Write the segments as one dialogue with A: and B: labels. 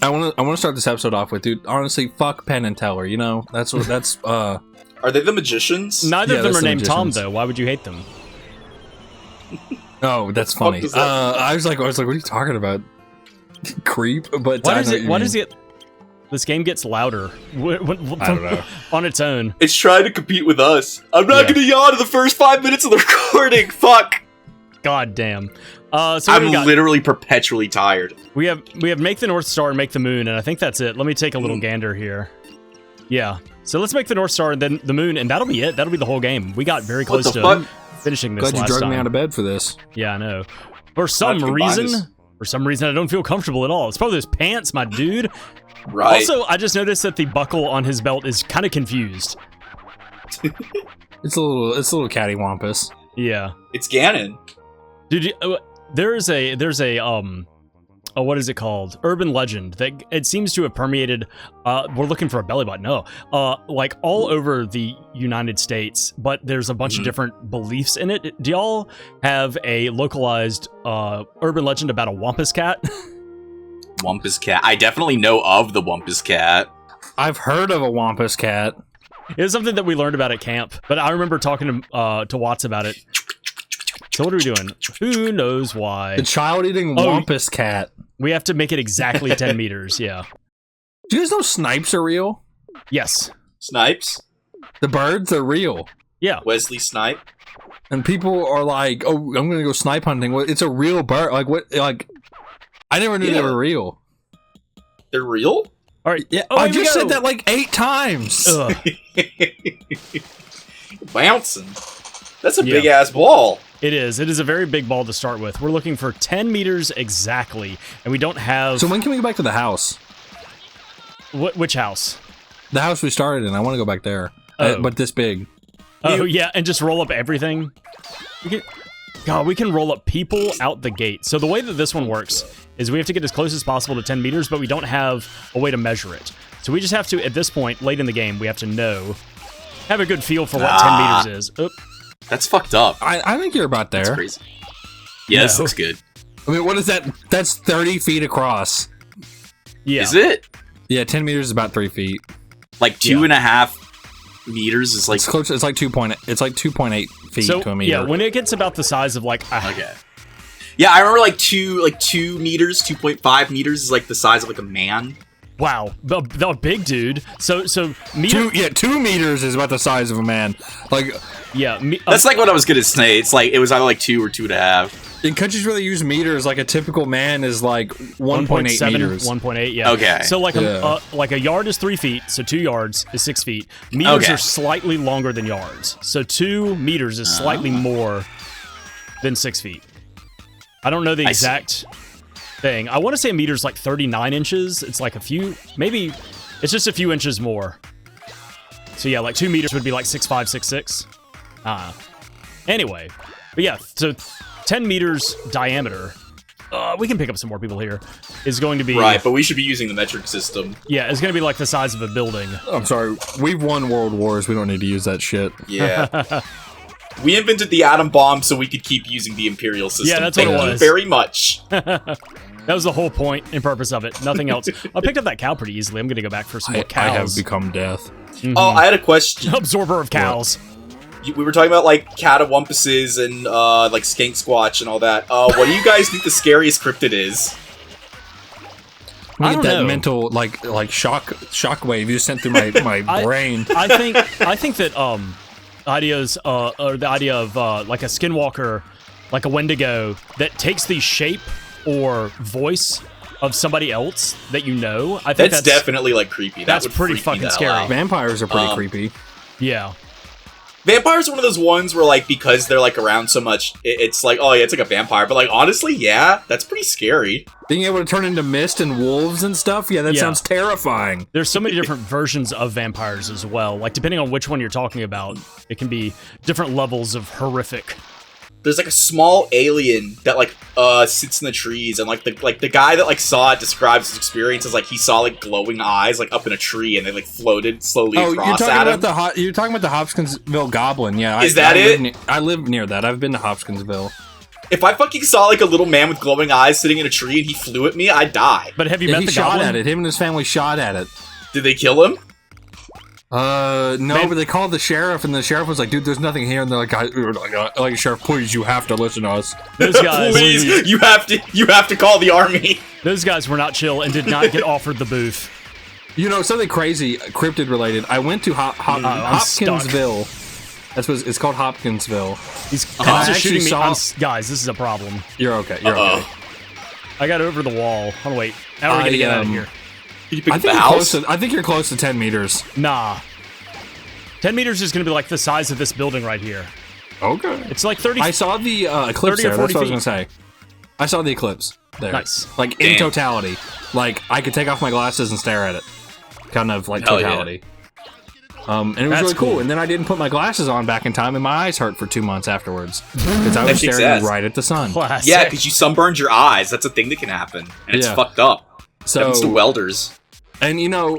A: I want to start this episode off with, dude. Honestly, fuck Penn and Teller. You know, that's.
B: Are they the magicians?
C: Neither of them are named Tom, though. Why would you hate them?
A: Oh, that's funny. I was like, what are you talking about? Creep. But
C: why does it? This game gets louder.
A: I don't know.
C: On its own.
B: It's trying to compete with us. I'm not gonna yawn in the first 5 minutes of the recording. Fuck.
C: God damn. So
B: I'm literally perpetually tired.
C: We have make the North Star and make the moon, and I think that's it. Let me take a little gander here. Yeah. So let's make the North Star and then the moon, and that'll be it. That'll be the whole game. We got very close to finishing this last time.
A: Glad you dragged me out of bed for this.
C: Yeah, I know. For some reason, I don't feel comfortable at all. It's probably those pants, my dude.
B: Right.
C: Also, I just noticed that the buckle on his belt is kind of confused.
A: It's a little cattywampus.
C: Yeah.
B: It's Ganon.
C: Dude, there's a what is it called? Urban legend that it seems to have permeated. We're looking for a belly button. No, like all over the United States, but there's a bunch of different beliefs in it. Do y'all have a localized urban legend about a Wampus cat?
B: Wampus cat. I definitely know of the Wampus cat.
A: I've heard of a Wampus cat.
C: It was something that we learned about at camp, but I remember talking to Watts about it. So what are we doing? Who knows why?
A: The child-eating Wampus cat.
C: We have to make it exactly 10 meters, yeah.
A: Do you guys know snipes are real?
C: Yes.
B: Snipes?
A: The birds are real.
C: Yeah.
B: Wesley Snipe?
A: And people are like, oh, I'm gonna go snipe hunting. Well, it's a real bird. Like, what? Like, I never knew they were real.
B: They're real?
C: All right.
A: Yeah. I just said that like 8 times.
B: Bouncing. That's a big-ass ball.
C: It is. It is a very big ball to start with. We're looking for 10 meters exactly, and we don't have...
A: So when can we go back to the house?
C: Which house?
A: The house we started in. I want to go back there. But this big.
C: Oh, yeah, and just roll up everything? We can roll up people out the gate. So the way that this one works is we have to get as close as possible to 10 meters, but we don't have a way to measure it. So we just have to, at this point, late in the game, we have to have a good feel for what 10 meters is. Oop.
B: That's fucked up.
A: I think you're about there.
B: That's crazy. Yeah, this looks good.
A: I mean, what is that? That's 30 feet across.
C: Yeah.
B: Is it?
A: Yeah, 10 meters is about 3 feet.
B: Like 2.5 meters is like...
A: It's close. It's like 2.8 feet to a meter.
C: Yeah, when it gets about the size of like...
B: Okay. Yeah, I remember like 2 meters, 2.5 meters is like the size of like a man.
C: Wow, the big dude. So 2
A: meters is about the size of a man. Like,
C: yeah,
B: that's like what I was gonna say. It's like it was either like 2 or 2.5.
A: In countries where they use meters, like a typical man is like 1.8 meters.
C: 1.8, yeah.
B: Okay.
C: So like a yard is 3 feet, so 2 yards is 6 feet. Meters are slightly longer than yards, so 2 meters is slightly more than 6 feet. I don't know the exact thing. I want to say a meter's like 39 inches. It's like a few, maybe it's just a few inches more. So yeah, like 2 meters would be like 6'5", 6'6". Anyway, but yeah, so 10 meters diameter. We can pick up some more people here. Is going to be
B: right, but we should be using the metric system.
C: Yeah, it's going to be like the size of a building.
A: I'm sorry, we've won world wars. We don't need to use that shit.
B: Yeah. We invented the atom bomb so we could keep using the imperial system.
C: Yeah, that's what it was.
B: Thank you very much.
C: That was the whole point and purpose of it. Nothing else. I picked up that cow pretty easily. I'm going to go back for some more cows.
A: I have become death.
B: Oh, I had a question.
C: Absorber of cows.
B: We were talking about like catawumpuses and like skank squatch and all that. What do you guys think the scariest cryptid is?
A: I get that mental like shock wave you sent through my brain.
C: I think that ideas or the idea of like a skinwalker, like a wendigo that takes the shape or voice of somebody else that you know. I think that's
B: definitely like creepy.
C: That's pretty fucking scary.
A: Vampires are pretty creepy.
C: Yeah.
B: Vampires are one of those ones where, like, because they're, like, around so much, it's like, oh, yeah, it's like a vampire. But, like, honestly, yeah, that's pretty scary.
A: Being able to turn into mist and wolves and stuff, yeah, that sounds terrifying.
C: There's so many different versions of vampires as well. Like, depending on which one you're talking about, it can be different levels of horrific.
B: There's, like, a small alien that, like, sits in the trees, and, like, the guy that, like, saw it describes his experience as, like, he saw, like, glowing eyes, like, up in a tree, and they, like, floated slowly across at him.
A: You're talking about the Hopkinsville Goblin, yeah.
B: Is that it?
A: I live near that. I've been to Hopkinsville.
B: if I fucking saw like a little man with glowing eyes sitting in a tree and he flew at me, I'd die.
C: But have you met the
A: shot
C: goblin?
A: at it. Him and his family shot at it.
B: Did they kill him?
A: No, but they called the sheriff, and the sheriff was like, "Dude, there's nothing here." And they're like, "Sheriff, please, you have to listen to us."
C: Those guys,
B: please, you have to call the army.
C: Those guys were not chill and did not get offered the booth.
A: You know, something crazy, cryptid related. I went to Hopkinsville. That's what it's called, Hopkinsville.
C: These cops are shooting me. Guys, this is a problem.
A: You're okay. You're okay.
C: I got over the wall. Hold on, wait. How are we gonna get out of here?
A: I think you're close to 10 meters.
C: Nah. 10 meters is going to be like the size of this building right here.
A: Okay.
C: It's like 30.
A: I saw the eclipse there. That's what I was going to say. I saw the eclipse there.
C: Nice.
A: Like, in totality. Like, I could take off my glasses and stare at it. Kind of like totality. Yeah. And it was really cool. And then I didn't put my glasses on back in time, and my eyes hurt for 2 months afterwards. Because I was staring right at the sun.
C: Classic.
B: Yeah, because you sunburned your eyes. That's a thing that can happen. And it's fucked up. So, happens to welders.
A: And you know,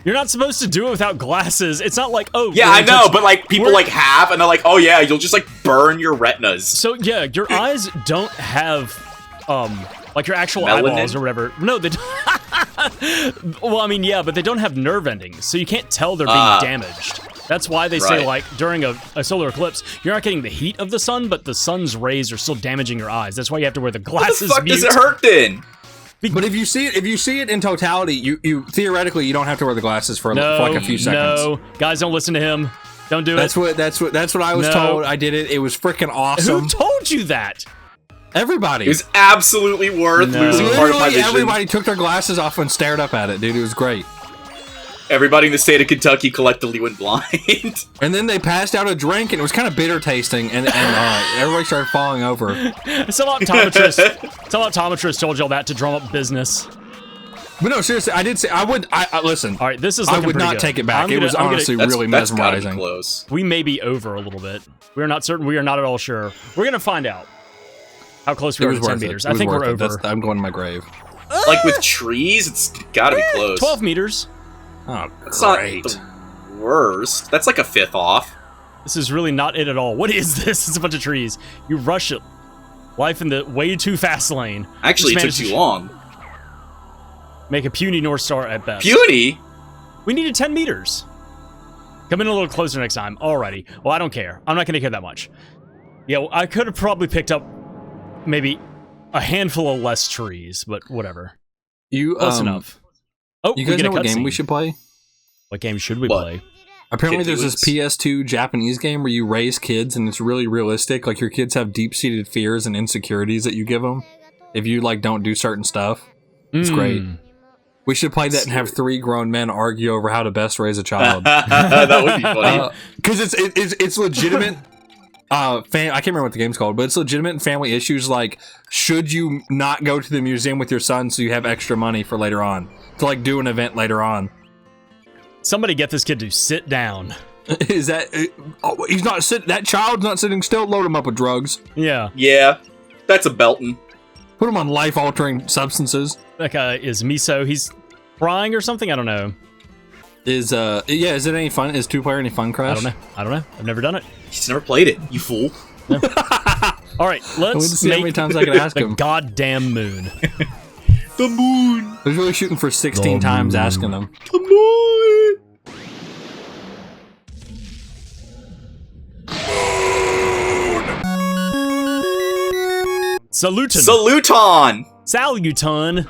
C: you're not supposed to do it without glasses. It's not like, oh,
B: yeah, I know, but like people like have, and they're like, oh yeah, you'll just like burn your retinas.
C: So yeah, your eyes don't have, like your actual
B: melanin?
C: eyeballs or whatever. No, they don't. Well, I mean, yeah, but they don't have nerve endings, so you can't tell they're being damaged. That's why they say, like, during a solar eclipse, you're not getting the heat of the sun, but the sun's rays are still damaging your eyes. That's why you have to wear the glasses.
B: What the fuck does it hurt then?
A: But if you see it in totality, you theoretically you don't have to wear the glasses for like a few seconds.
C: No, guys, don't listen to him. Don't do
A: it. That's what I was told. I did it. It was freaking awesome.
C: Who told you that?
A: Everybody.
B: It was absolutely worth losing part of my vision.
A: Everybody took their glasses off and stared up at it, dude. It was great.
B: Everybody in the state of Kentucky collectively went blind.
A: And then they passed out a drink, and it was kind of bitter tasting, and everybody started falling over.
C: Some optometrist told y'all that to drum up business.
A: But no, seriously, I did say I would. Listen.
C: All right, this is.
A: I would not take it back. It was honestly really mesmerizing.
B: That's close.
C: We may be over a little bit. We are not certain. We are not at all sure. We're gonna find out how close we are to 10 meters. I think we're over.
A: I'm going to my grave.
B: Like with trees, it's gotta be close.
C: 12 meters.
A: Oh,
B: that's great. Not the worst. That's like a fifth off.
C: This is really not it at all. What is this? It's a bunch of trees. You rush it. Life in the way too fast lane.
B: Actually, it took too long.
C: Make a puny North Star at best.
B: Puny?
C: We needed 10 meters. Come in a little closer next time. Alrighty. Well, I don't care. I'm not going to care that much. Yeah, well, I could have probably picked up maybe a handful of less trees, but whatever. Close enough. Oh,
A: you guys know what game we should play?
C: What game should we play?
A: Apparently there's this PS2 Japanese game where you raise kids and it's really realistic. Like your kids have deep-seated fears and insecurities that you give them if you like don't do certain stuff. It's great. We should play that and have 3 grown men argue over how to best raise a child.
B: That would be funny.
A: Because it's legitimate. I can't remember what the game's called, but it's legitimate family issues. Like, should you not go to the museum with your son so you have extra money for later on to like do an event later on?
C: Somebody get this kid to sit down.
A: Is that he's not sitting? That child's not sitting still. Load him up with drugs.
C: Yeah.
B: Yeah, that's a Belton.
A: Put him on life-altering substances.
C: That guy is miso. He's frying or something. I don't know.
A: Is it any fun? Is 2-player any fun, Crash?
C: I don't know. I've never done it.
B: He's never played it. You fool.
C: No. All right, let's
A: see how many times I can ask him.
C: Goddamn moon.
B: The moon.
A: I was really shooting for 16 times asking him.
B: The moon.
C: Saluton.
B: Saluton.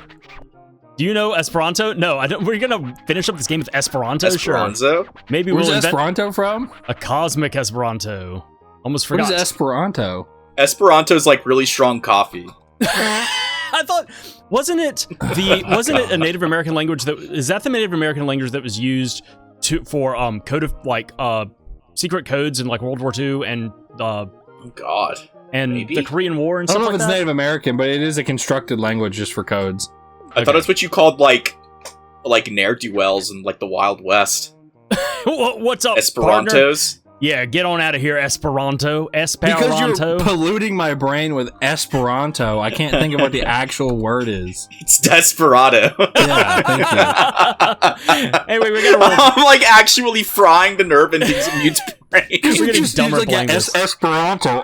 C: Do you know Esperanto? No, I don't. We're gonna finish up this game with Esperanto.
B: Esperanto?
C: Sure. Maybe
A: Where's
C: we'll invent
A: Esperanto from?
C: a cosmic Esperanto. Almost forgot.
A: What is Esperanto?
B: Esperanto's like really strong coffee.
C: I thought, wasn't it a Native American language is that the Native American language that was used for code of like secret codes in like World War II and
B: oh god.
C: And
B: maybe?
C: The Korean War and stuff like that?
A: I don't know if it's Native American, but it is a constructed language just for codes.
B: I thought it's what you called like ne'er-do-wells in like the Wild West.
C: What's up,
B: Esperantos?
C: partner? Yeah, get on out of here, Esperanto.
A: Because you're polluting my brain with Esperanto. I can't think of what the actual word is.
B: It's desperado.
A: Yeah, thank you.
C: Hey, wait, we're gonna roll.
B: I'm like actually frying the nerve in these mute's brain.
C: We're getting dumber playing this.
A: Esperanto.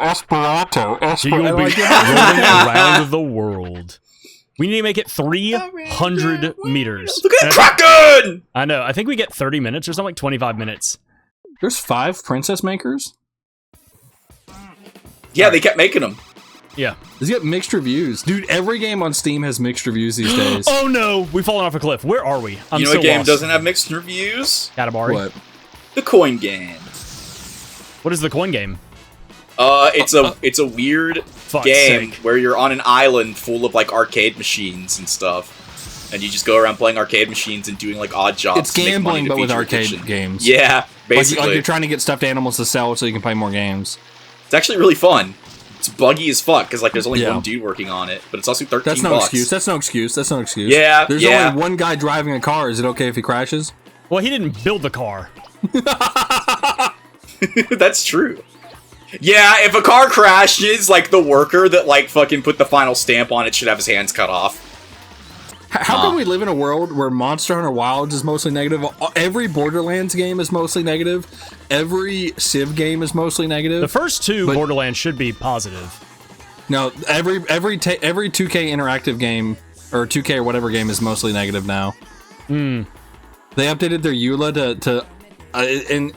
C: So you'll be rolling around the world. We need to make it 300 meters.
B: Look at Kraken!
C: I know. I think we get 30 minutes or something, like 25 minutes.
A: There's 5 princess makers?
B: Yeah, they kept making them.
C: Yeah.
A: He's got mixed reviews. Dude, every game on Steam has mixed reviews these days.
C: Oh no, we've fallen off a cliff. Where are we?
B: You know what game doesn't have mixed reviews?
C: Katamari.
A: What?
B: The coin game.
C: What is the coin game?
B: It's a weird game
C: sake.
B: where you're on an island full of like arcade machines and stuff. And you just go around playing arcade machines and doing like odd jobs.
A: It's gambling, but with arcade games.
B: Yeah, basically.
A: Like you're trying to get stuffed animals to sell so you can play more games.
B: It's actually really fun. It's buggy as fuck because like there's only one dude working on it, but it's also 13
A: That's no
B: bucks.
A: excuse. That's no excuse. That's no excuse.
B: Yeah,
A: There's only one guy driving a car. Is it okay if he crashes?
C: Well, he didn't build the car.
B: That's true. Yeah, if a car crashes, like the worker that like fucking put the final stamp on it should have his hands cut off.
A: How can we live in a world where Monster Hunter Wilds is mostly negative? Every Borderlands game is mostly negative. Every Civ game is mostly negative.
C: The first two Borderlands should be positive.
A: No, every 2K interactive game or 2K or whatever game is mostly negative now. They updated their EULA and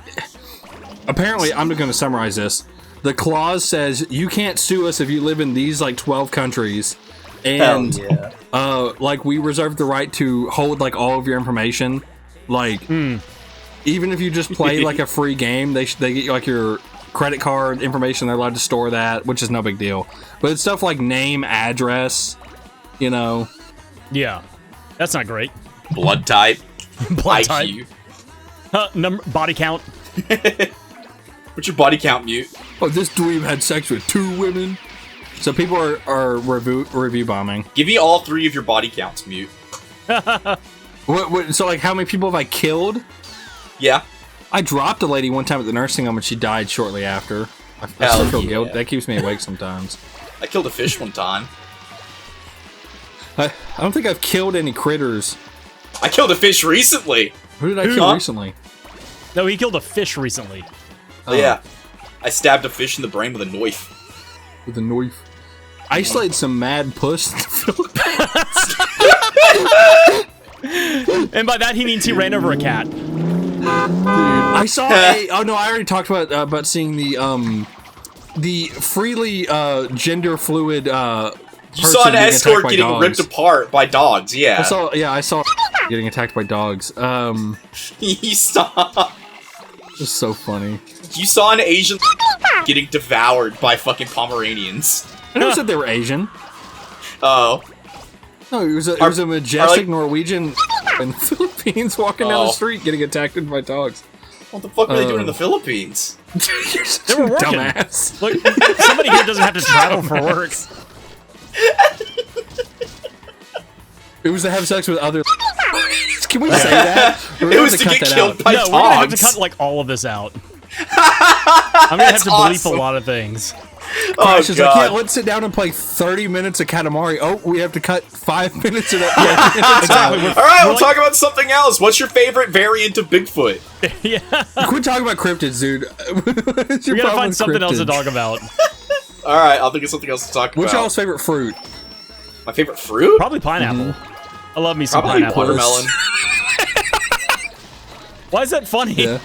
A: apparently I'm going to summarize this. The clause says you can't sue us if you live in these like 12 countries. And like we reserve the right to hold like all of your information, like even if you just play like a free game, they get like your credit card information. They're allowed to store that, which is no big deal. But it's stuff like name, address, you know.
C: Yeah, that's not great.
B: Blood type,
C: Blood
B: IQ,
C: type. Body count.
B: What's your body count, mute?
A: Oh, this dweeb had sex with 2 women. So people are review bombing.
B: Give me all 3 of your body counts, mute.
A: What? So like, how many people have I killed?
B: Yeah.
A: I dropped a lady one time at the nursing home and she died shortly after. I still feel guilt. That keeps me awake sometimes.
B: I killed a fish one time.
A: I don't think I've killed any critters.
B: I killed a fish recently.
A: Who did I kill recently?
C: No, he killed a fish recently.
B: Oh yeah. I stabbed a fish in the brain with a knife.
A: With a knife. I slayed some mad puss in the Philippines.
C: And by that he means he ran over a cat.
A: Dude, I saw a. Oh no, I already talked about seeing the freely gender fluid.
B: You saw an escort getting ripped apart by dogs. Yeah.
A: I saw getting attacked by dogs.
B: You saw.
A: It's so funny.
B: You saw an Asian getting devoured by fucking Pomeranians.
A: I never said they were Asian.
B: Oh.
A: No, it was a majestic Norwegian in the Philippines walking down the street getting attacked by dogs.
B: What the fuck were they doing in the Philippines?
C: They were working.
A: Dumbass.
C: Look, somebody here doesn't have to travel for work.
A: It was to have sex with other. Can we say that?
B: It was to get killed by dogs.
C: No, we're gonna have to cut like all of this out. I'm gonna have to bleep a lot of things.
B: Oh,
A: God.
B: God.
A: Like, yeah, let's sit down and play 30 minutes of Katamari. Oh, we have to cut 5 minutes of that.
C: Exactly.
B: Alright, we'll talk about something else. What's your favorite variant of Bigfoot?
C: Yeah.
A: Quit talking about cryptids, dude.
C: We gotta find something else to talk about.
B: Alright, I'll think of something else to talk about.
A: What's y'all's favorite fruit?
B: My favorite fruit?
C: Probably pineapple. I love me some
B: Probably
C: pineapple.
B: watermelon.
C: Why is that funny?
A: Yeah.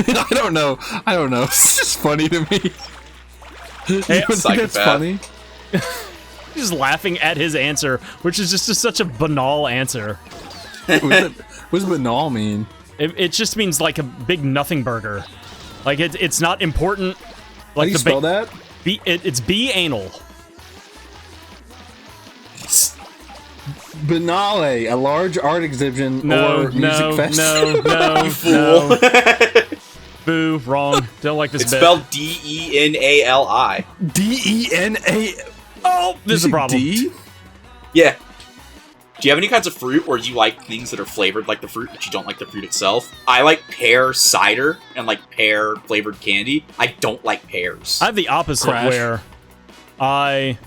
A: I don't know. It's just funny to me.
C: Hey,
A: That's funny.
C: Just laughing at his answer, which is just such a banal answer.
A: What does banal mean?
C: It just means like a big nothing burger. Like it's not important. Like
A: How do you spell that?
C: It's B-anal.
A: Biennale, a large art exhibition or music festival.
C: No,
B: you fool.
C: Boo, wrong. Don't like this
B: It's
C: bit.
B: spelled D-E-N-A-L-I.
A: D-E-N-A...
C: Oh, this is a problem.
A: D?
B: Yeah. Do you have any kinds of fruit, or do you like things that are flavored like the fruit, but you don't like the fruit itself? I like pear cider and like pear flavored candy. I don't like pears.
C: I have the opposite where I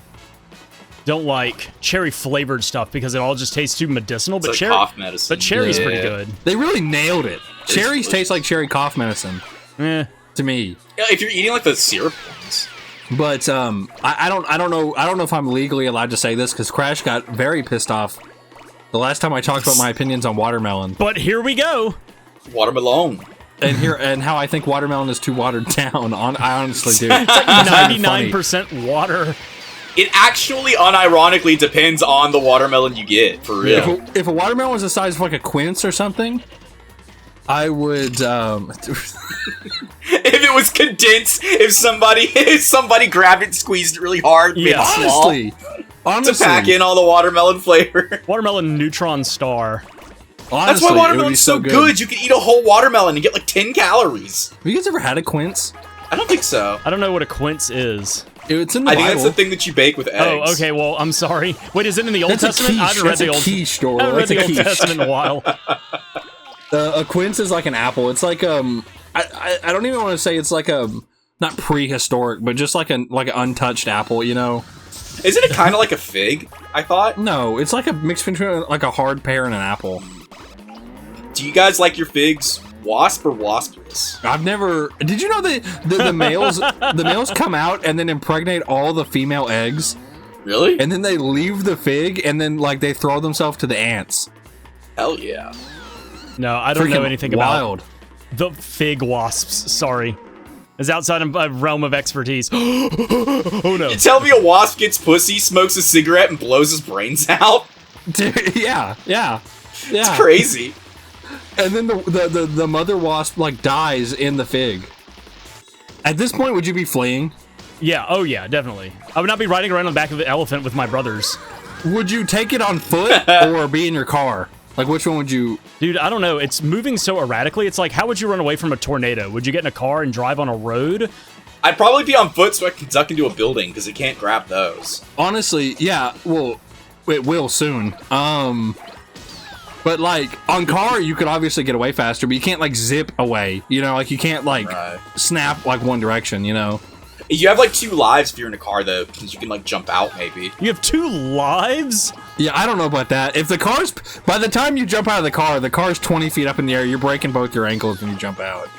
C: don't like cherry flavored stuff because it all just tastes too medicinal.
B: It's
C: But
B: like
C: cherry,
B: cough medicine.
C: But cherry's pretty good.
A: They really nailed it. Cherries taste like cherry cough medicine. To me.
B: Yeah, if you're eating like the syrup ones.
A: But I don't know if I'm legally allowed to say this because Crash got very pissed off the last time I talked about my opinions on watermelon.
C: But here we go.
B: Watermelon.
A: And how I think watermelon is too watered down. I honestly do.
C: It's like 99% water.
B: It actually unironically depends on the watermelon you get, for real.
A: If a watermelon was the size of like a quince or something, I would
B: if it was condensed, if somebody grabbed it and squeezed it really hard, made it
A: honestly
B: to pack in all the watermelon flavor.
C: Watermelon neutron star.
B: Honestly, that's why watermelon's so good. You can eat a whole watermelon and get like 10 calories.
A: Have you guys ever had a quince?
B: I don't think so.
C: I don't know what a quince is.
A: It's in the
B: I
A: Bible.
B: think that's the thing that you bake with eggs.
C: Oh, okay. Well, I'm sorry. Wait, is it in the Old Testament? I haven't read the Old
A: Testament.
C: I haven't read the Old Testament in a while.
A: A quince is like an apple. It's like I don't even want to say it's like not prehistoric, but just like an untouched apple, you know?
B: Isn't it kind of like a fig? I thought.
A: No, it's like a mix between like a hard pear and an apple.
B: Do you guys like your figs wasp or waspless?
A: I've never. Did you know the males come out and then impregnate all the female eggs?
B: Really?
A: And then they leave the fig and then like they throw themselves to the ants.
B: Hell yeah.
C: No, I don't know anything
A: wild.
C: about the fig wasps. Sorry. It's outside of my realm of expertise. Oh no.
B: You tell me a wasp gets pussy, smokes a cigarette, and blows his brains out?
A: Dude, yeah.
B: It's crazy.
A: And then the mother wasp like dies in the fig. At this point, would you be fleeing?
C: Yeah, oh yeah, definitely. I would not be riding around on the back of the elephant with my brothers.
A: Would you take it on foot or be in your car? Like, which one would you...
C: Dude, I don't know. It's moving so erratically. It's like, how would you run away from a tornado? Would you get in a car and drive on a road?
B: I'd probably be on foot so I can duck into a building, because it can't grab those.
A: Honestly, yeah, well, it will soon. But, like, on car, you could obviously get away faster, but you can't, like, zip away. You know, like, you can't, like, snap, like, one direction, you know?
B: You have, like, 2 lives if you're in a car, though, because you can, like, jump out, maybe.
C: You have 2 lives?
A: Yeah, I don't know about that. If the car's... By the time you jump out of the car's 20 feet up in the air, you're breaking both your ankles when you jump out.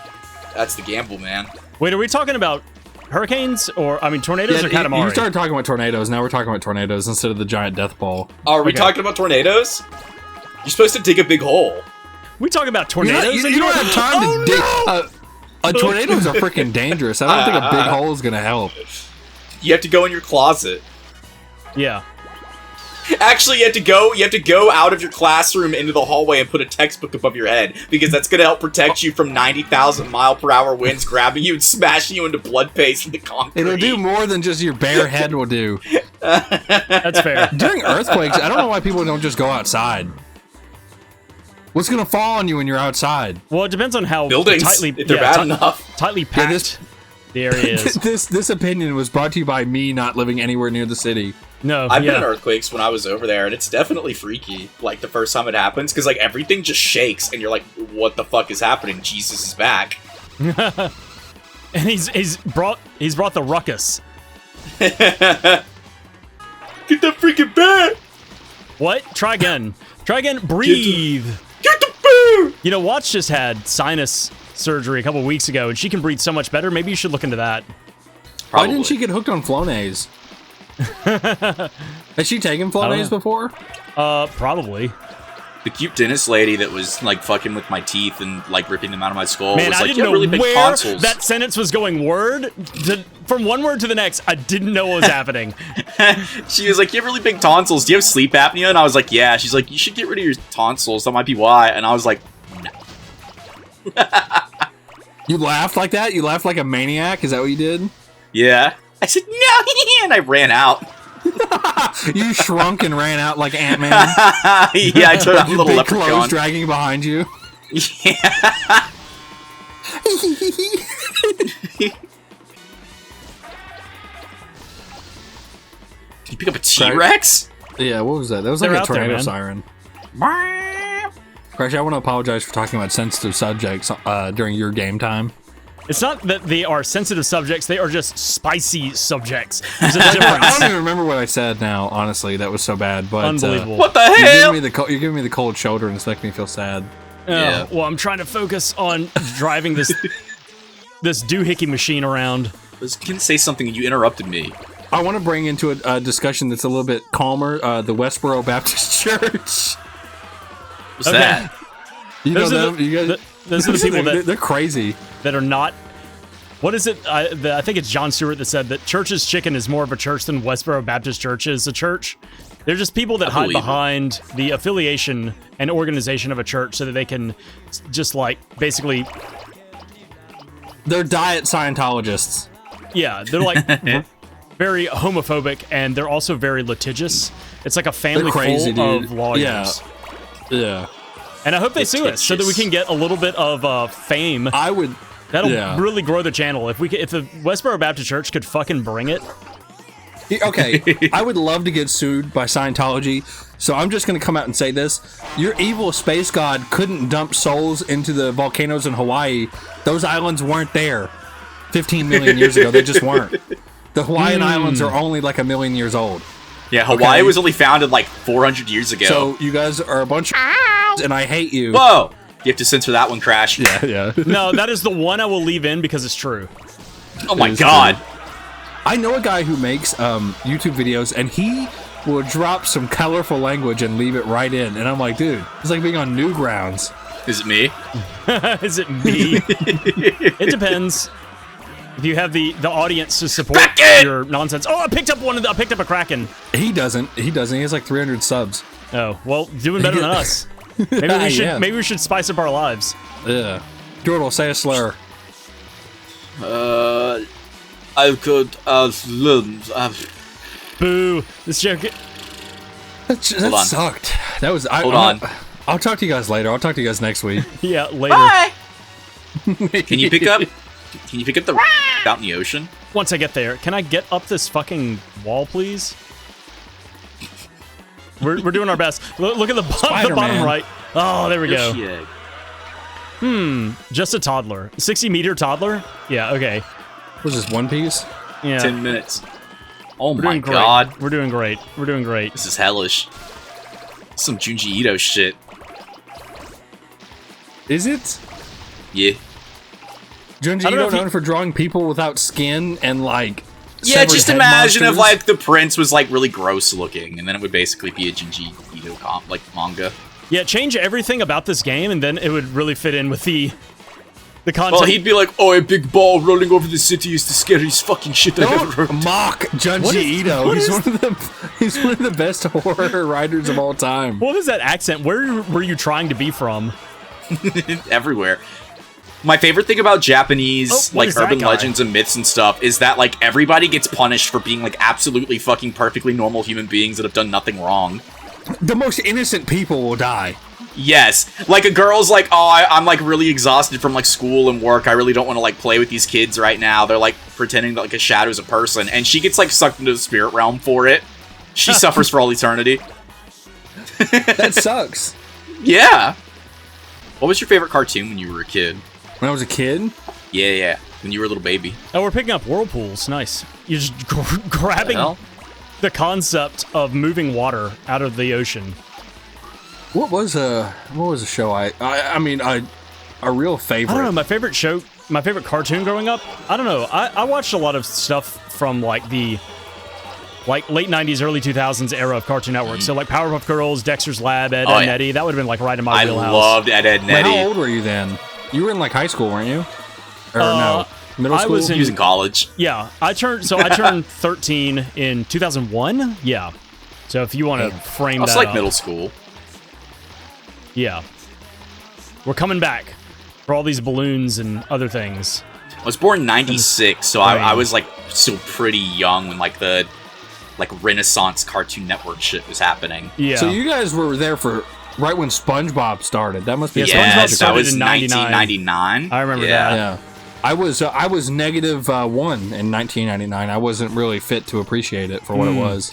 B: That's the gamble, man.
C: Wait, are we talking about hurricanes? Or, I mean, tornadoes or Katamari?
A: You started talking about tornadoes, now we're talking about tornadoes instead of the giant death ball.
B: Are we talking about tornadoes? You're supposed to dig a big hole.
C: We talking about tornadoes?
A: You don't have time to dig... tornadoes are freaking dangerous. I don't think a big hole is gonna help.
B: You have to go in your closet.
C: Yeah.
B: Actually, you have to go out of your classroom into the hallway and put a textbook above your head, because that's gonna help protect you from 90,000-mile-per-hour winds grabbing you and smashing you into blood paste in the concrete.
A: It'll do more than just your bare head will do.
C: That's fair.
A: During earthquakes, I don't know why people don't just go outside. What's gonna fall on you when you're outside?
C: Well, it depends on how
B: buildings,
C: tightly
B: if they're bad enough.
C: Tightly packed the area is.
A: This opinion was brought to you by me not living anywhere near the city.
C: No,
B: I've been in earthquakes when I was over there, and it's definitely freaky. Like the first time it happens, because like everything just shakes, and you're like, "What the fuck is happening? Jesus is back!"
C: And he's brought the ruckus.
B: Get that freaking bat!
C: What? Try again. Try again. Breathe.
B: Get the boo!
C: You know, Watts just had sinus surgery a couple weeks ago, and she can breathe so much better. Maybe you should look into that.
A: Probably. Why didn't she get hooked on Flonase? Has she taken Flonase before?
C: Probably.
B: The cute dentist lady that was like fucking with my teeth and like ripping them out of my skull
C: Man,
B: was
C: I
B: like,
C: didn't
B: "You have
C: know
B: really big
C: where
B: tonsils."
C: that sentence was going. From one word to the next, I didn't know what was happening.
B: She was like, "You have really big tonsils. Do you have sleep apnea?" And I was like, "Yeah." She's like, "You should get rid of your tonsils. That might be why." And I was like, "No."
A: You laughed like that? You laughed like a maniac? Is that what you did?
B: Yeah. I said, "No," and I ran out.
A: You shrunk and ran out like Ant-Man.
B: Yeah, I turned out a little
A: big
B: leprechaun.
A: clothes dragging behind you.
B: Yeah. Did you pick up a T-Rex?
A: Yeah, what was that? That was like
C: They're
A: a
C: out there,
A: tornado
C: man.
A: siren. Crash, I want to apologize for talking about sensitive subjects during your game time.
C: It's not that they are sensitive subjects; they are just spicy subjects. There's a difference.
A: I don't even remember what I said now. Honestly, that was so bad. But
C: Unbelievable.
B: What the hell?
A: You're giving me the cold shoulder, and it's making me feel sad.
B: Yeah.
C: Well, I'm trying to focus on driving this doohickey machine around.
B: I was gonna say something, and you interrupted me.
A: I want to bring into a discussion that's a little bit calmer. The Westboro Baptist Church.
B: What's that?
A: You
C: Those
A: know
C: are
A: them? You guys,
C: Those are the people
A: they're crazy.
C: that are not. What is it? I think it's John Stewart that said that Church's Chicken is more of a church than Westboro Baptist Church is a church. They're just people that hide behind the affiliation and organization of a church so that they can just like basically.
A: They're diet Scientologists.
C: Yeah, they're like very homophobic and they're also very litigious. It's like a family
A: crazy,
C: full
A: dude.
C: of lawyers.
A: Yeah.
C: And I hope they sue us so that we can get a little bit of fame.
A: I would.
C: That'll
A: Yeah.
C: really grow the channel. If the Westboro Baptist Church could fucking bring it.
A: Okay, I would love to get sued by Scientology, so I'm just going to come out and say this. Your evil space god couldn't dump souls into the volcanoes in Hawaii. Those islands weren't there 15 million years ago. They just weren't. The Hawaiian Islands are only like 1 million years old.
B: Yeah, Hawaii was only founded like 400 years ago.
A: So you guys are a bunch of and I hate you.
B: Whoa! You have to censor that one, Crash.
A: Yeah.
C: No, that is the one I will leave in because it's true.
B: Oh my god.
A: I know a guy who makes YouTube videos, and he will drop some colorful language and leave it right in. And I'm like, dude, it's like being on Newgrounds.
B: Is it me?
C: Is it me? It depends. If you have the audience to support your nonsense. Oh, I picked up a Kraken.
A: He doesn't. He has like 300 subs.
C: Oh, well, doing better than us. Maybe we should spice up our lives.
A: Yeah. Jordan, say a slur.
B: I could
C: Boo. This joke.
A: That sucked. That was.
B: Hold on.
A: I'll talk to you guys later. I'll talk to you guys next week.
C: Yeah, later.
B: Bye. Can you pick up the out in the ocean?
C: Once I get there, can I get up this fucking wall, please? We're doing our best. Look at the bottom right. Oh, there we go. Just a toddler. 60-meter toddler? Yeah, okay.
A: Was this One Piece?
C: Yeah.
B: 10 minutes. Oh my
C: great.
B: god.
C: We're doing great. We're doing great.
B: This is hellish. Some Junji Ito shit.
A: Is it?
B: Yeah.
A: Junji Ito known for drawing people without skin and like.
B: Yeah, just imagine if
A: monsters.
B: like the prince was like really gross looking, and then it would basically be a Junji Ito like manga.
C: Yeah, change everything about this game, and then it would really fit in with the content.
B: Well, he'd be like, "Oh, a big ball rolling over the city is the scariest fucking shit I've ever heard."
A: Mock Junji Ito. He's one of the best horror writers of all time.
C: What is that accent? Where were you trying to be from?
B: Everywhere. My favorite thing about Japanese like urban legends and myths and stuff is that like everybody gets punished for being like absolutely fucking perfectly normal human beings that have done nothing wrong.
A: The most innocent people will die.
B: Yes. Like a girl's like, "Oh, I'm like really exhausted from like school and work. I really don't want to like play with these kids right now. They're like pretending that like a shadow's a person." And she gets like sucked into the spirit realm for it. She suffers for all eternity.
A: That sucks.
B: Yeah. What was your favorite cartoon when you were a kid?
A: When I was a kid?
B: Yeah. When you were a little baby.
C: Oh, we're picking up whirlpools. Nice. You're just grabbing the concept of moving water out of the ocean.
A: What was a show I mean a real favorite?
C: I don't know. My favorite show, my favorite cartoon growing up. I don't know. I watched a lot of stuff from like the late 90s, early 2000s era of Cartoon Network. So like Powerpuff Girls, Dexter's Lab, Ed, and Eddie. That would have been like right in my wheelhouse.
B: I loved Ed, and Eddie.
A: How old were you then? You were in like high school, weren't you? Or no, middle school?
B: He was in college.
C: Yeah, I turned 13 in 2001. Yeah. So if you want to frame that
B: It's like
C: up.
B: middle school.
C: Yeah. We're coming back for all these balloons and other things.
B: I was born in 96, so I was like still pretty young when like the Renaissance Cartoon Network shit was happening.
C: Yeah.
A: So you guys were there for right when SpongeBob started. That must be
C: SpongeBob started
B: that was
C: in
B: 1999.
C: I remember that.
A: Yeah. I was -1 in 1999. I wasn't really fit to appreciate it for what it was.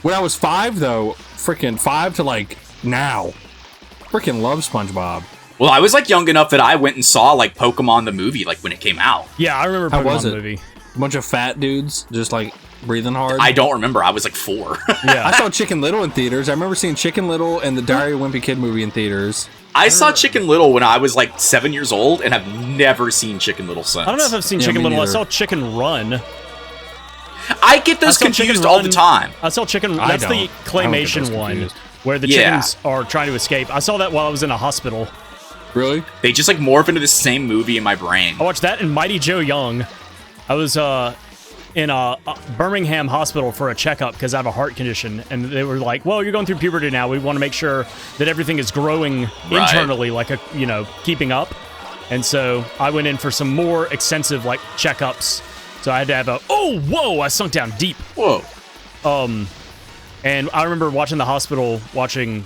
A: When I was 5, though, freaking 5 to like now, freaking love SpongeBob.
B: Well, I was like young enough that I went and saw like Pokemon the movie, like when it came out.
C: Yeah, I remember Pokemon the movie.
A: A bunch of fat dudes just like breathing hard.
B: I don't remember. I was like 4.
A: Yeah, I saw Chicken Little in theaters. I remember seeing Chicken Little and the Diary of a Wimpy Kid movie in theaters.
B: I saw Chicken Little when I was like 7 years old, and have never seen Chicken Little since.
C: I don't know if I've seen Chicken Little. I saw Chicken Run.
B: I get those confused all the time.
C: I saw Chicken. That's the claymation one where the chickens are trying to escape. I saw that while I was in a hospital.
A: Really?
B: They just like morph into the same movie in my brain.
C: I watched that and Mighty Joe Young. I was in a Birmingham hospital for a checkup because I have a heart condition, and they were like, "Well, you're going through puberty now. We want to make sure that everything is growing internally, like keeping up." And so I went in for some more extensive like checkups. So I had to have I sunk down deep.
B: Whoa.
C: And I remember watching the hospital, watching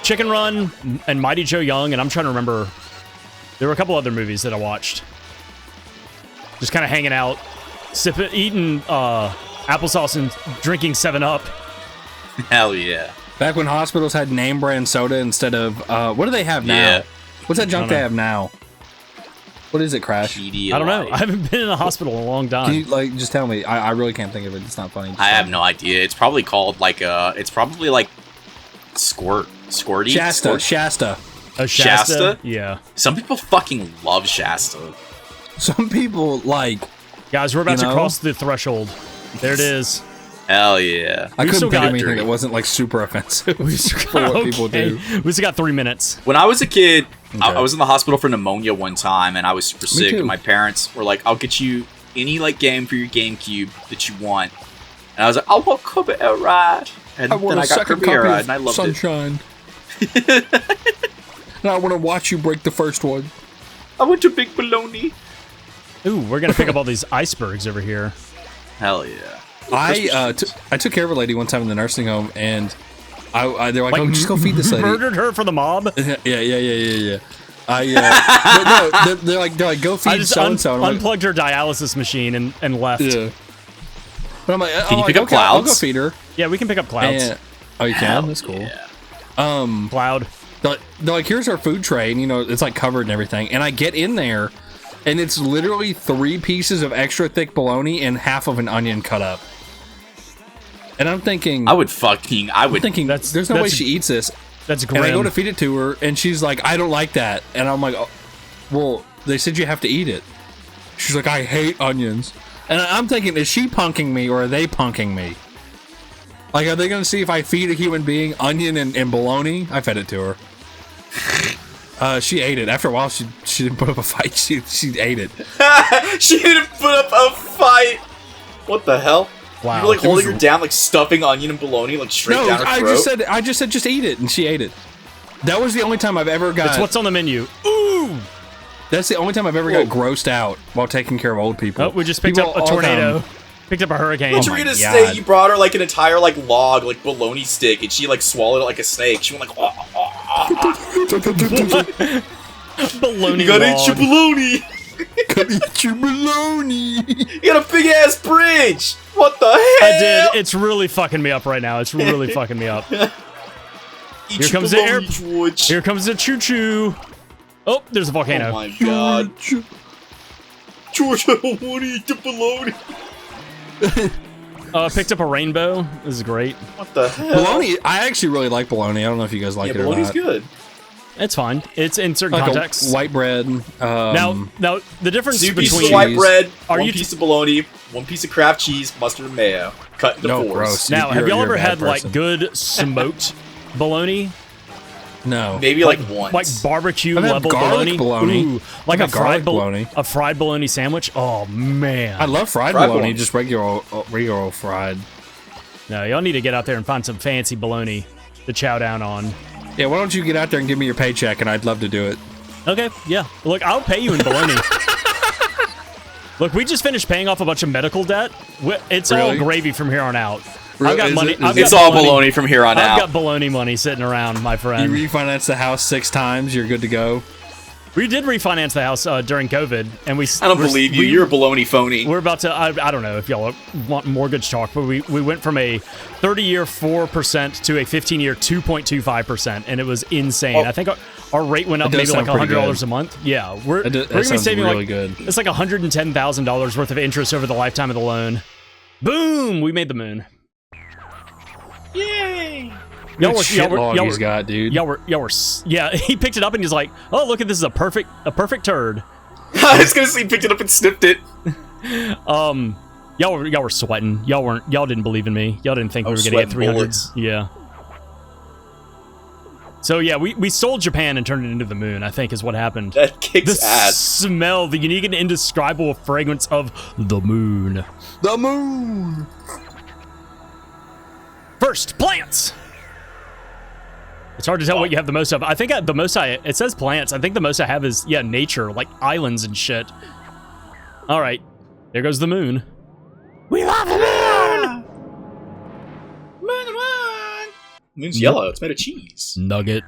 C: Chicken Run and Mighty Joe Young, and I'm trying to remember. There were a couple other movies that I watched. Just kind of hanging out, eating applesauce and drinking 7-Up.
B: Hell yeah.
A: Back when hospitals had name brand soda instead of, what do they have now?
B: Yeah.
A: What's that junk they have now? What is it, Crash?
B: Pedialyte.
C: I don't know. I haven't been in a hospital in a long time.
A: Can you, just tell me? I really can't think of it. It's not funny.
B: I have no idea. It's probably called like it's probably like Squirty?
A: Shasta.
C: Oh,
B: Shasta?
C: Yeah.
B: Some people fucking love Shasta.
A: Some people like...
C: Guys, we're about to cross the threshold. There it is.
B: Hell yeah.
A: I couldn't think of anything that wasn't like super offensive for what people do.
C: We still got 3 minutes.
B: When I was a kid, I was in the hospital for pneumonia one time, and I was super sick, and my parents were like, I'll get you any like game for your GameCube that you want. And I was like, I want Copper Air Ride. And then I got Copper Air Ride, and I loved
A: Sunshine. And I want to watch you break the first one.
B: I went to Big Baloney.
C: Ooh, we're going to pick up all these icebergs over here.
B: Hell yeah.
A: I took care of a lady one time in the nursing home, and they're like, oh, just go feed this lady.
C: Murdered her for the mob?
A: Yeah. They're like, go feed so-and-so.
C: Unplugged her dialysis machine and left.
A: Yeah. But I'm like,
B: can you pick up Clouds?
A: I'll go feed her.
C: Yeah, we can pick up Clouds.
A: You can? That's cool.
C: Yeah. Cloud.
A: They're like, here's our food tray, and it's like covered and everything. And I get in there, and it's literally 3 pieces of extra thick bologna and half of an onion cut up. And I'm thinking, there's no way she eats this.
C: That's grim.
A: And I go to feed it to her, and she's like, I don't like that. And I'm like, oh, well, they said you have to eat it. She's like, I hate onions. And I'm thinking, is she punking me, or are they punking me? Like, are they going to see if I feed a human being onion and bologna? I fed it to her. She ate it. After a while, she didn't put up a fight. She ate it.
B: She didn't put up a fight. What the hell?
C: Wow.
B: You were like holding her down, like stuffing onion and bologna, like straight down her throat.
A: I just said, just eat it, and she ate it. That was the only time I've ever got.
C: That's what's on the menu. Ooh.
A: That's the only time I've ever got grossed out while taking care of old people.
C: Oh, we just picked up a tornado. Picked up a hurricane.
B: What you were gonna say? You brought her like an entire like log, like bologna stick, and she like swallowed it like a snake. She went like,
C: bologna.
B: You gotta eat your bologna.
A: Gotta eat your bologna.
B: You got a big ass bridge. What the hell?
C: I did. It's really fucking me up right now. It's really fucking me up. Here comes the air.
B: George.
C: Here comes the choo choo. Oh, there's a volcano.
B: Oh my god. George, I don't want to eat the bologna.
C: Picked up a rainbow. This is great.
B: What the hell?
A: Bologna, I actually really like bologna. I don't know if you guys like it or not.
B: Bologna's good.
C: It's fine. It's in certain
A: like
C: contexts.
A: White bread.
C: Now the difference
B: two
C: between
B: pieces of white bread, one piece of bologna, 1 piece of Kraft cheese, mustard and mayo, cut into 4s.
A: Gross.
C: Now, have y'all ever had like good smoked bologna?
A: No.
B: Maybe like once.
C: Like barbecue level bologna.
A: Ooh,
C: like a fried
A: bologna.
C: A fried bologna sandwich. Oh man.
A: I love fried bologna, just regular fried.
C: No, y'all need to get out there and find some fancy bologna to chow down on.
A: Yeah, why don't you get out there and give me your paycheck, and I'd love to do it.
C: Okay, yeah. Look, I'll pay you in bologna. Look, we just finished paying off a bunch of medical debt. It's all gravy from here on out. I've got money.
B: It's all bologna from here on out.
C: I've got bologna money sitting around, my friend.
A: You refinance the house 6 times, you're good to go.
C: We did refinance the house during COVID, and
B: I don't believe you. You're a baloney phony.
C: We're about to. I don't know if y'all want mortgage talk, but we went from a 30-year 4% to a 15-year 2.25%, and it was insane. I think our rate went up maybe like $100 a month. Yeah, we're gonna be saving really good. It's like $110,000 worth of interest over the lifetime of the loan. Boom! We made the moon.
B: Yay!
A: Y'all got, dude.
C: Y'all were, yeah, he picked it up and he's like, oh, look at this is a perfect turd.
B: I was gonna say he picked it up and sniffed it.
C: Y'all were sweating. Y'all didn't believe in me. Y'all didn't think we were gonna get 300. Bullets. Yeah. So yeah, we sold Japan and turned it into the moon, I think is what happened.
B: That kicks ass.
C: The smell, the unique and indescribable fragrance of the moon.
A: The moon!
C: First, plants! It's hard to tell what you have the most of. I think it says plants. I think the most I have is, yeah, nature, like islands and shit. All right, there goes the moon. We love the moon!
B: Moon! Moon's yellow. It's made of cheese.
C: Nugget.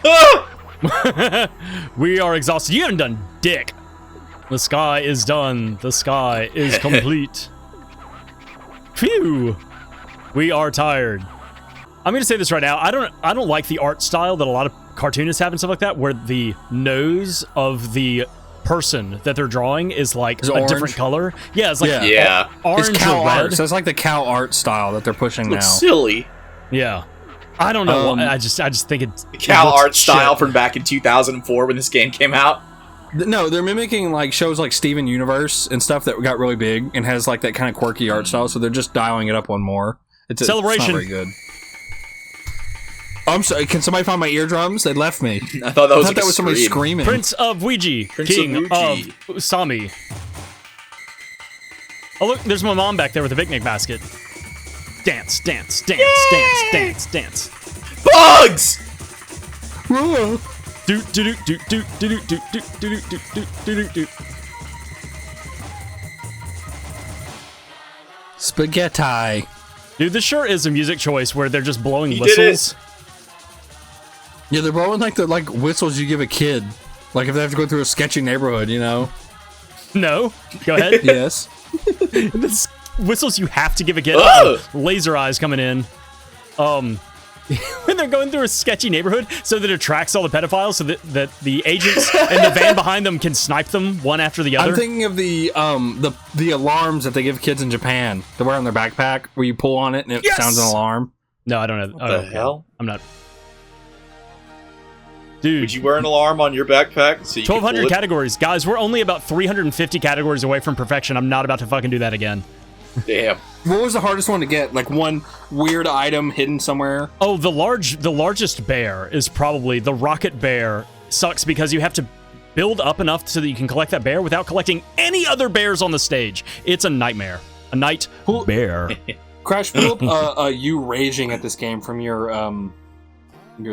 B: Ah!
C: We are exhausted. You haven't done dick. The sky is done. The sky is complete. Phew. We are tired. I'm gonna say this right now. I don't like the art style that a lot of cartoonists have and stuff like that, where the nose of the person that they're drawing is like a different color. Yeah, it's like orange
A: it's cow
C: or red.
A: Art, so it's like the cow art style that they're pushing now.
B: Silly.
C: Yeah. I don't know. I just think it's
B: the cow art style from back in 2004 when this game came out.
A: No, they're mimicking like shows like Steven Universe and stuff that got really big and has like that kind of quirky art style. So they're just dialing it up one more.
C: Celebration.
A: It's not very good. Oh, I'm sorry. Can somebody find my eardrums? They left me.
B: I thought that was
A: somebody screaming.
C: Prince of Ouija, King of Sami. Oh look, there's my mom back there with a picnic basket. Dance, dance, dance,
B: Yay!
C: dance, dance, dance.
B: Bugs!
C: Do do do do do do do do do do do do do.
A: Spaghetti.
C: Dude, this sure is a music choice where they're just blowing whistles.
A: Yeah, they're blowing like the whistles you give a kid. Like if they have to go through a sketchy neighborhood, you know?
C: No. Go ahead.
A: Yes.
C: This whistles you have to give a kid. Laser eyes coming in. When they're going through a sketchy neighborhood so that it attracts all the pedophiles so that the agents and the van behind them can snipe them one after the other.
A: I'm thinking of the alarms that they give kids in Japan. They wear on their backpack where you pull on it and it sounds an alarm.
C: No, I don't know.
B: What the hell?
C: I'm not. Dude.
B: Would you wear an alarm on your backpack? So
C: 1,200 categories. Guys, we're only about 350 categories away from perfection. I'm not about to fucking do that again.
B: Damn.
A: What was the hardest one to get? Like one weird item hidden somewhere?
C: Oh, the largest bear is probably the rocket bear. Sucks because you have to build up enough so that you can collect that bear without collecting any other bears on the stage. It's a nightmare. A night bear.
A: Crash, pull up you raging at this game from your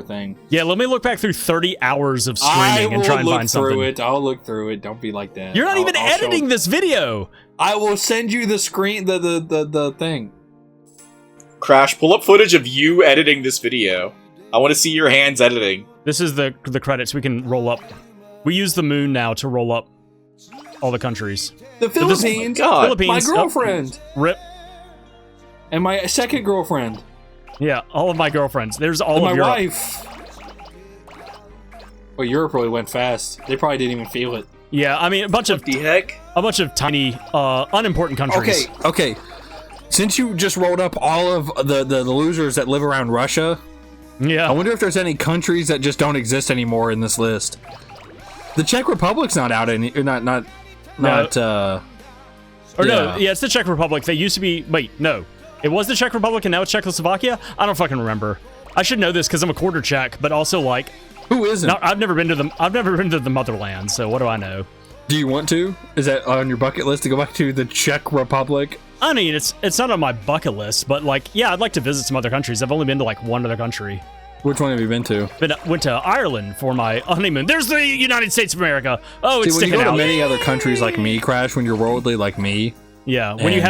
A: thing.
C: Yeah, let me look back through 30 hours of streaming and try and find something.
A: I'll look through it. Don't be like that.
C: You're not even editing this video.
A: I will send you the screen, the thing.
B: Crash, pull up footage of you editing this video. I want to see your hands editing.
C: This is the credits we can roll up. We use the moon now to roll up all the countries.
A: The Philippines. My girlfriend.
C: Rip.
A: And my second girlfriend.
C: Yeah, all of my girlfriends. There's all
A: and
C: of
A: my wife. Well, Europe really went fast. They probably didn't even feel it.
C: Yeah, I mean, a bunch of tiny, unimportant countries.
A: Okay. Since you just rolled up all of the losers that live around Russia,
C: yeah,
A: I wonder if there's any countries that just don't exist anymore in this list. The Czech Republic's not out any, not.
C: Yeah, it's the Czech Republic. They used to be. Wait, no. It was the Czech Republic and now it's Czechoslovakia? I don't fucking remember. I should know this because I'm a quarter Czech, but also like...
A: Who isn't?
C: No, I've never been to the motherland, so what do I know?
A: Do you want to? Is that on your bucket list to go back to the Czech Republic?
C: I mean, it's not on my bucket list, but like, yeah, I'd like to visit some other countries. I've only been to like one other country.
A: Which one have you been to?
C: Went to Ireland for my honeymoon. There's the United States of America. Oh, it's sticking out.
A: When you go to many other countries like me, Crash, when you're worldly like me.
C: Yeah, when you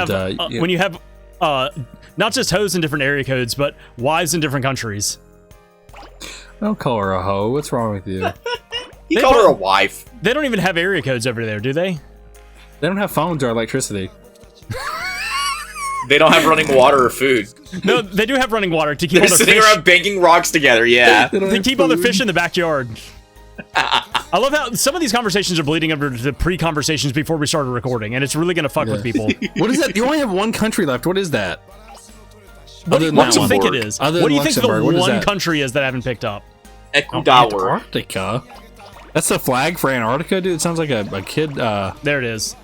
C: have not just hoes in different area codes, but wives in different countries.
A: Don't call her a hoe. What's wrong with you?
B: He called her a wife.
C: They don't even have area codes over there, do they?
A: They don't have phones or electricity.
B: They don't have running water or food.
C: No, they do have running water to keep
B: They're
C: all the
B: sitting
C: fish.
B: around banging rocks together, yeah.
C: They keep all the fish in the backyard. I love how some of these conversations are bleeding over to the pre-conversations before we started recording, and it's really going to fuck with people.
A: What is that? You only have one country left. What is that?
C: What do you think it is? What do you think the one country is that I haven't picked up?
B: Ecuador.
A: Antarctica. That's the flag for Antarctica, dude. It sounds like a kid.
C: There it is.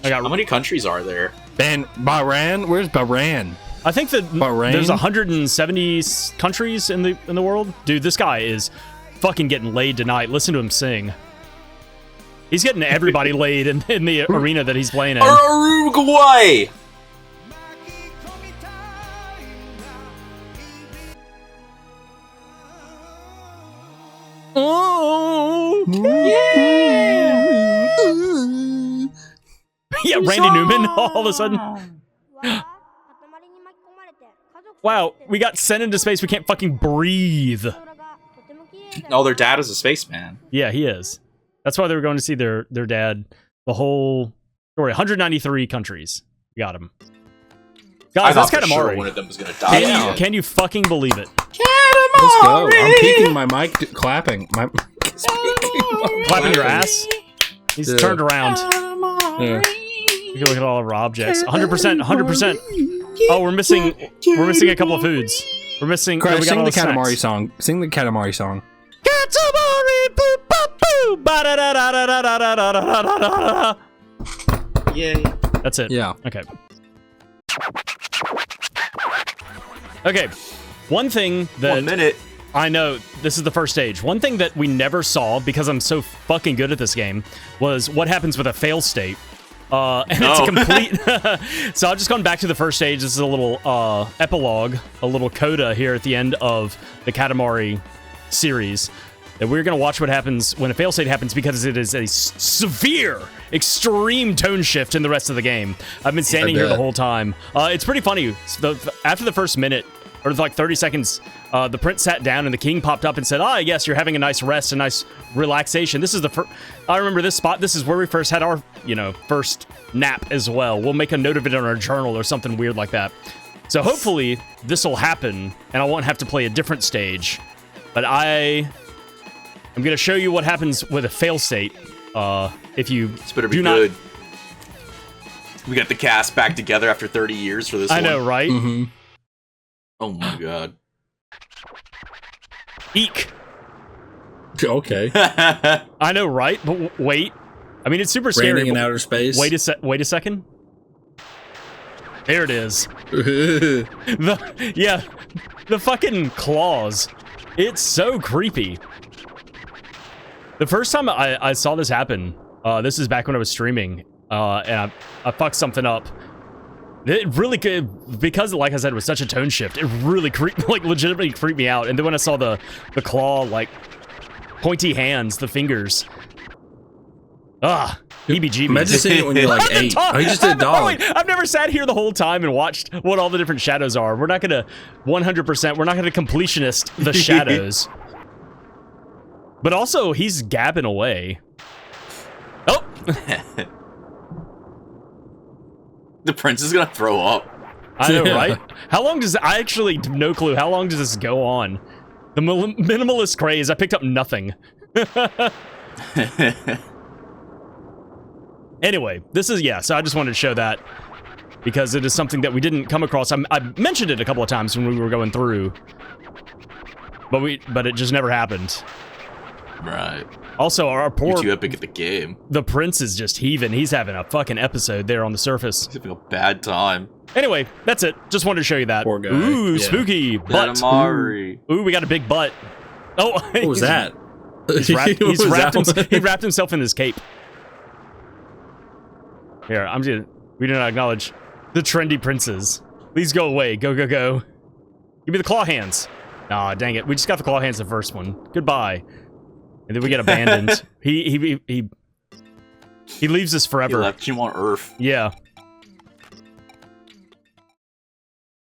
B: How many countries are there?
A: Bahrain? Where's Bahrain?
C: I think that there's 170 countries in the world. Dude, this guy is fucking getting laid tonight. Listen to him sing. He's getting everybody laid in the arena that he's playing in.
B: Uruguay!
C: Oh, yeah, Randy Newman all of a sudden. Wow, we got sent into space. We can't fucking breathe.
B: Oh, their dad is a spaceman.
C: Yeah, he is. That's why they were going to see their dad. The whole story. 193 countries. We got him. Guys, that's Katamari.
B: Sure one of them was gonna die.
C: Can you fucking believe it?
B: Katamari!
A: Let's go. I'm peeking my mic, clapping.
C: Clapping your ass? He's turned around.
A: Yeah.
C: You can look at all of our objects. 100%, 100%. Oh, we're missing a couple of foods. We're missing.
A: Crash,
C: we got
A: sing the
C: snacks.
A: Katamari song. Sing the Katamari song.
C: Katamari, boo, boo, boo, ba da da da da da da da da da da.
B: Yay.
C: That's it.
A: Yeah.
C: Okay. Okay. One thing that
B: 1 minute.
C: I know this is the first stage. One thing that we never saw because I'm so fucking good at this game was what happens with a fail state. And it's a complete. So I've just gone back to the first stage. This is a little epilogue, a little coda here at the end of the Katamari series. And we're going to watch what happens when a fail state happens because it is a severe, extreme tone shift in the rest of the game. I've been standing here the whole time. It's pretty funny. After the first minute, or like 30 seconds, the prince sat down and the king popped up and said, "Ah, yes, you're having a nice rest, a nice relaxation. This is the first. I remember this spot. This is where we first had our, first nap as well. We'll make a note of it in our journal or something weird like that. So hopefully this will happen and I won't have to play a different stage. But I'm going to show you what happens with a fail state. If you
B: This better be good. We got the cast back together after 30 years for this one.
C: I know, right?
A: Mm-hmm.
B: Oh my god.
C: Eek.
A: Okay.
C: I know, right? But wait. I mean, it's super scary.
A: Raining in outer space.
C: Wait a second. There it is. The fucking claws. It's so creepy. The first time I saw this happen, this is back when I was streaming, and I fucked something up. It really could, because like I said, it was such a tone shift. It really legitimately creeped me out. And then when I saw the claw, like pointy hands, the fingers. Heebie-jeebies.
A: Imagine seeing it when you're like 8. Oh, you just did a dog.
C: Wait, I've never sat here the whole time and watched what all the different shadows are. We're not gonna 100%. We're not gonna completionist the shadows. But also, he's gabbing away. Oh.
B: The prince is gonna throw up.
C: I know, right? How long does... I actually have no clue. How long does this go on? The minimalist craze. I picked up nothing. Anyway, this is... Yeah, so I just wanted to show that. Because it is something that we didn't come across. I mentioned it a couple of times when we were going through. But it just never happened.
B: Right.
C: Also, our poor...
B: You're too epic at the game.
C: The prince is just heaving. He's having a fucking episode there on the surface.
B: He's having a bad time.
C: Anyway, that's it. Just wanted to show you that.
A: Poor guy.
C: Ooh,
A: Yeah.
C: spooky butt.
B: Katamari.
C: Ooh, we got a big butt. Oh,
A: What was that?
C: He wrapped himself in his cape. Here, we do not acknowledge the trendy princes. Please go away. Go, go, go. Give me the claw hands. Aw, dang it. We just got the claw hands the first one. Goodbye. And then we get abandoned. He leaves us forever.
B: He left you on Earth.
C: Yeah.